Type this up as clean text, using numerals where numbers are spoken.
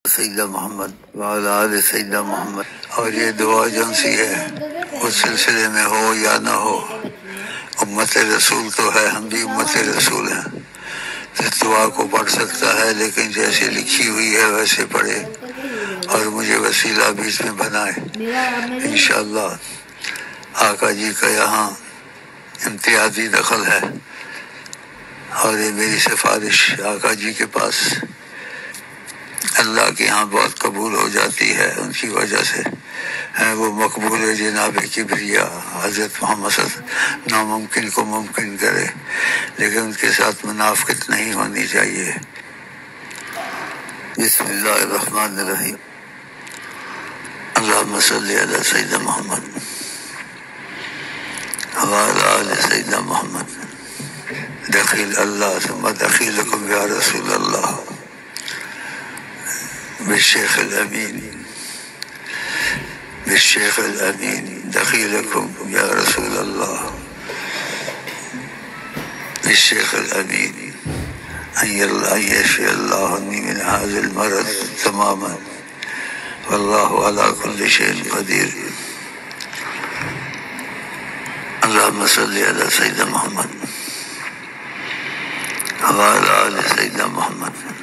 سیدنا محمد وعلی آل سیدنا محمد. اور یہ دعا جون سی ہے اس سلسلے میں ہو یا نہ ہو، امت رسول تو ہے، ہم بھی امت رسول ہیں. اس دعا کو پڑھ سکتا ہے لیکن جیسے لکھی ہوئی ہے ویسے پڑھے اور مجھے وسیلہ بیچ میں بنائے. انشاءاللہ آقا جی کا یہاں امتیازی دخل ہے اور یہ میری سفارش آقا جی کے پاس اللہ کے ہاں بہت قبول ہو جاتی ہے. ان کی وجہ سے وہ مقبول جناب کبریا حضرت محمد صلی اللہ علیہ وسلم ناممکن کو ممکن کرے، لیکن ان کے ساتھ منافقت نہیں ہونی چاہیے. بسم اللہ الرحمن الرحیم. اللہم صلی علی سیدنا محمد وعلی آل سیدنا محمد. دخیل اللہ ثم دخیلکم یا رسول اللہ بالشیخ الامین بالشیخ الامین دخیلکم یا رسول اللہ بالشیخ الامین ان یشفی اللہ عنی من هذا المرض تماما واللہ علی کل شیء قدیر. اللہم صلی علی سیدنا محمد وعلی آل سیدنا محمد.